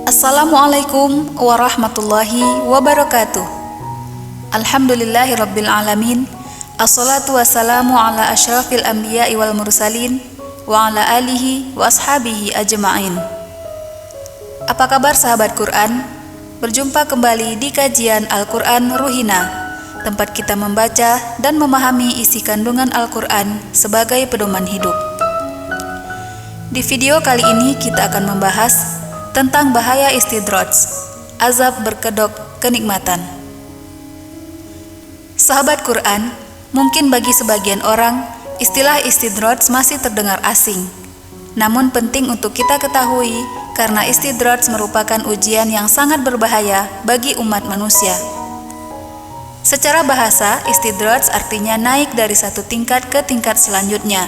Assalamualaikum warahmatullahi wabarakatuh. Alhamdulillahirabbil alamin. Assalatu wassalamu ala asyrafil anbiya'i wal mursalin wa ala alihi wa ashabihi ajma'in. Apa kabar sahabat Quran? Berjumpa kembali di kajian Al-Quran Ruhina, tempat kita membaca dan memahami isi kandungan Al-Quran sebagai pedoman hidup. Di video kali ini kita akan membahas tentang bahaya istidraj, azab berkedok kenikmatan. Sahabat Quran, mungkin bagi sebagian orang, istilah istidraj masih terdengar asing. Namun penting untuk kita ketahui, karena istidraj merupakan ujian yang sangat berbahaya bagi umat manusia. Secara bahasa, istidraj artinya naik dari satu tingkat ke tingkat selanjutnya.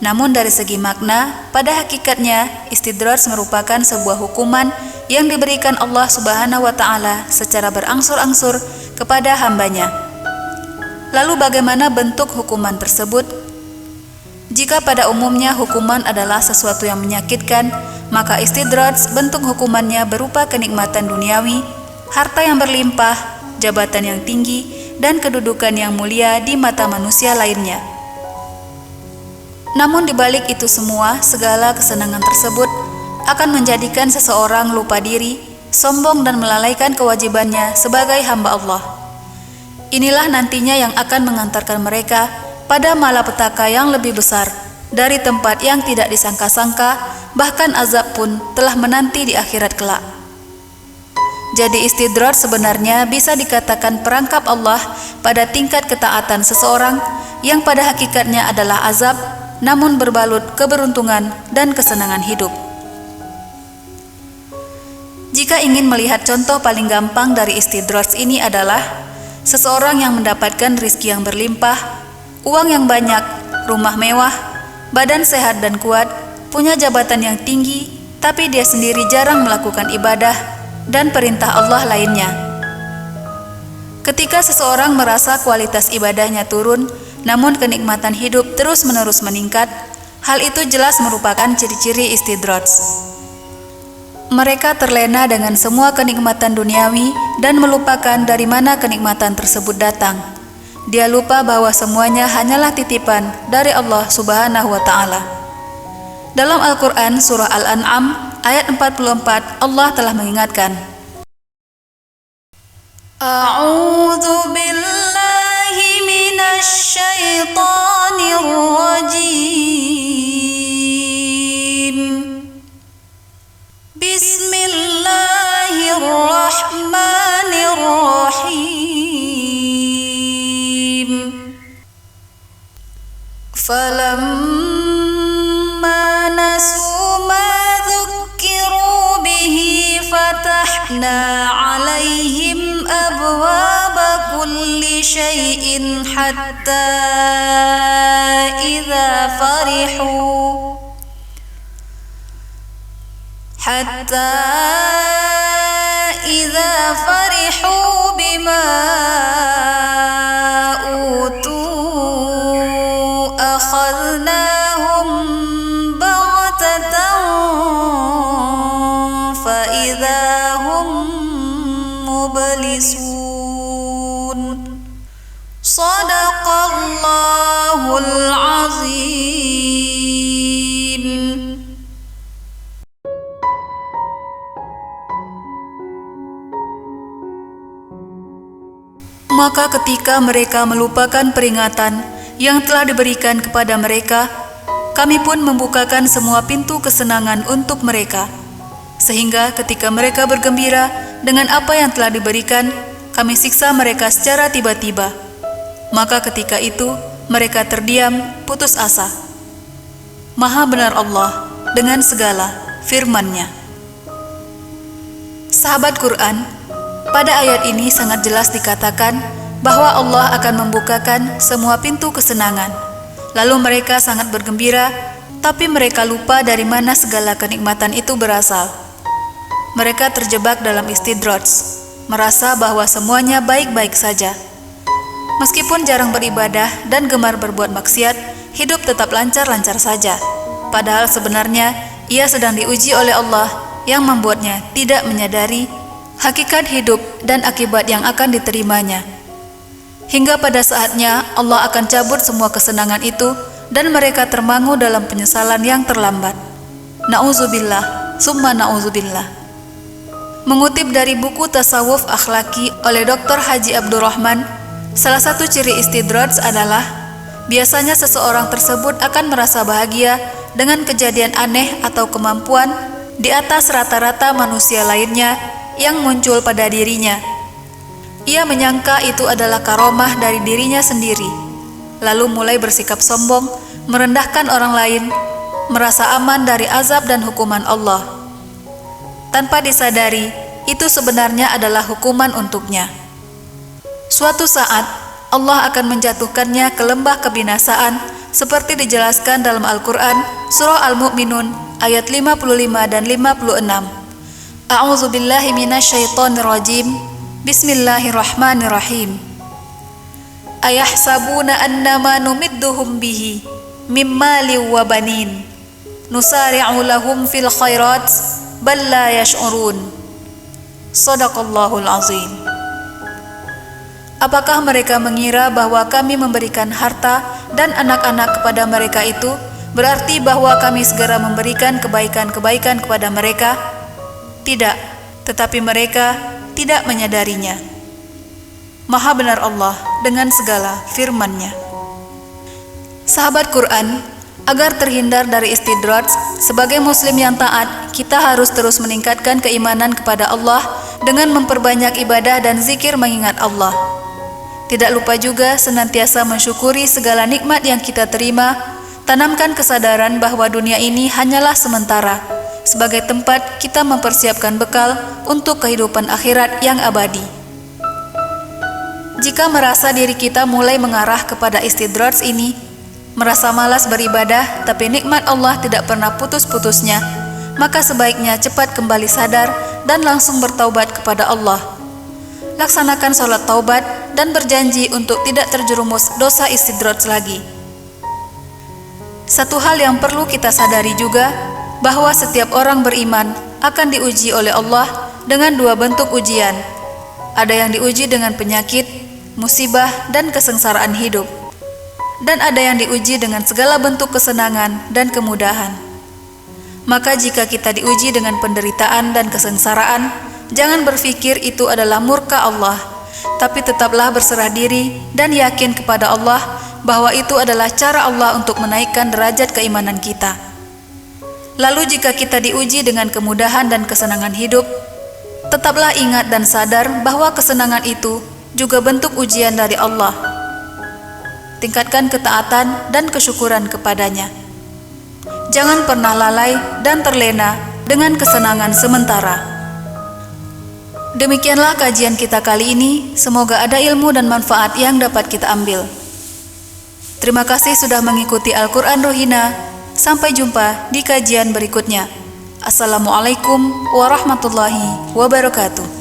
Namun dari segi makna, pada hakikatnya istidraj merupakan sebuah hukuman yang diberikan Allah Subhanahu wa Ta'ala secara berangsur-angsur kepada hambanya. Lalu bagaimana bentuk hukuman tersebut? Jika pada umumnya hukuman adalah sesuatu yang menyakitkan, maka istidraj bentuk hukumannya berupa kenikmatan duniawi, harta yang berlimpah, jabatan yang tinggi, dan kedudukan yang mulia di mata manusia lainnya. Namun di balik itu semua, segala kesenangan tersebut akan menjadikan seseorang lupa diri, sombong dan melalaikan kewajibannya sebagai hamba Allah. Inilah nantinya yang akan mengantarkan mereka pada malapetaka yang lebih besar dari tempat yang tidak disangka-sangka, bahkan azab pun telah menanti di akhirat kelak. Jadi istidraj sebenarnya bisa dikatakan perangkap Allah pada tingkat ketaatan seseorang yang pada hakikatnya adalah azab, namun berbalut keberuntungan dan kesenangan hidup. Jika ingin melihat contoh paling gampang dari istidraj ini adalah seseorang yang mendapatkan rizki yang berlimpah, uang yang banyak, rumah mewah, badan sehat dan kuat, punya jabatan yang tinggi, tapi dia sendiri jarang melakukan ibadah dan perintah Allah lainnya. Ketika seseorang merasa kualitas ibadahnya turun, namun kenikmatan hidup terus-menerus meningkat, hal itu jelas merupakan ciri-ciri istidraj. Mereka terlena dengan semua kenikmatan duniawi dan melupakan dari mana kenikmatan tersebut datang. Dia lupa bahwa semuanya hanyalah titipan dari Allah Subhanahu wa Ta'ala. Dalam Al-Quran surah Al-An'am ayat 44, Allah telah mengingatkan, A'udzu billahi minasy syaithanir rajim. Bismillahirrahmanirrahim. Falamma nasu ma dzukkiru bihi fatahna 'alaihim abwaaba kulli syai'in hatta idza farihu bima utu akhadnahum baghtatan fa idza hum mublisun. Shadaqallahul azim. Maka ketika mereka melupakan peringatan yang telah diberikan kepada mereka, kami pun membukakan semua pintu kesenangan untuk mereka. Sehingga ketika mereka bergembira dengan apa yang telah diberikan, kami siksa mereka secara tiba-tiba. Maka ketika itu mereka terdiam, putus asa. Maha benar Allah dengan segala firman-Nya. Sahabat Quran, pada ayat ini sangat jelas dikatakan bahwa Allah akan membukakan semua pintu kesenangan. Lalu mereka sangat bergembira, tapi mereka lupa dari mana segala kenikmatan itu berasal. Mereka terjebak dalam istidraj, merasa bahwa semuanya baik-baik saja. Meskipun jarang beribadah dan gemar berbuat maksiat, hidup tetap lancar-lancar saja. Padahal sebenarnya ia sedang diuji oleh Allah yang membuatnya tidak menyadari hakikat hidup dan akibat yang akan diterimanya. Hingga pada saatnya Allah akan cabut semua kesenangan itu dan mereka termangu dalam penyesalan yang terlambat. Na'udzubillah, summa na'udzubillah. Mengutip dari buku Tasawuf Akhlaki oleh Dr. Haji Abdurrahman, salah satu ciri istidraj adalah biasanya seseorang tersebut akan merasa bahagia dengan kejadian aneh atau kemampuan di atas rata-rata manusia lainnya yang muncul pada dirinya. Ia menyangka itu adalah karomah dari dirinya sendiri, lalu mulai bersikap sombong, merendahkan orang lain, merasa aman dari azab dan hukuman Allah. Tanpa disadari, itu sebenarnya adalah hukuman untuknya. Suatu saat, Allah akan menjatuhkannya ke lembah kebinasaan seperti dijelaskan dalam Al-Quran, Surah Al-Mu'minun, ayat 55 dan 56. A'udzubillahi minasyaitonirrajim. Bismillahirrahmanirrahim. Ayahsabuna annama numidduhum bihi mimmali wa banin nusari'u lahum fil khairat bal la yash'urun. Shadaqallahul azim. Apakah mereka mengira bahwa kami memberikan harta dan anak-anak kepada mereka itu berarti bahwa kami segera memberikan kebaikan-kebaikan kepada mereka? Tidak, tetapi mereka tidak menyadarinya. Maha benar Allah dengan segala firman-Nya. Sahabat Quran, agar terhindar dari istidraj, sebagai muslim yang taat, kita harus terus meningkatkan keimanan kepada Allah dengan memperbanyak ibadah dan zikir mengingat Allah. Tidak lupa juga senantiasa mensyukuri segala nikmat yang kita terima, tanamkan kesadaran bahwa dunia ini hanyalah sementara, sebagai tempat kita mempersiapkan bekal untuk kehidupan akhirat yang abadi. Jika merasa diri kita mulai mengarah kepada istidraj ini, merasa malas beribadah tapi nikmat Allah tidak pernah putus-putusnya, maka sebaiknya cepat kembali sadar dan langsung bertaubat kepada Allah. Laksanakan sholat taubat dan berjanji untuk tidak terjerumus dosa istidraj lagi. Satu hal yang perlu kita sadari juga, bahwa setiap orang beriman akan diuji oleh Allah dengan dua bentuk ujian. Ada yang diuji dengan penyakit, musibah, dan kesengsaraan hidup. Dan ada yang diuji dengan segala bentuk kesenangan dan kemudahan. Maka jika kita diuji dengan penderitaan dan kesengsaraan, jangan berpikir itu adalah murka Allah, tapi tetaplah berserah diri dan yakin kepada Allah bahwa itu adalah cara Allah untuk menaikkan derajat keimanan kita. Lalu jika kita diuji dengan kemudahan dan kesenangan hidup, tetaplah ingat dan sadar bahwa kesenangan itu juga bentuk ujian dari Allah. Tingkatkan ketaatan dan kesyukuran kepadanya. Jangan pernah lalai dan terlena dengan kesenangan sementara. Demikianlah kajian kita kali ini. Semoga ada ilmu dan manfaat yang dapat kita ambil. Terima kasih sudah mengikuti Al-Quran Rohina. Sampai jumpa di kajian berikutnya. Assalamualaikum warahmatullahi wabarakatuh.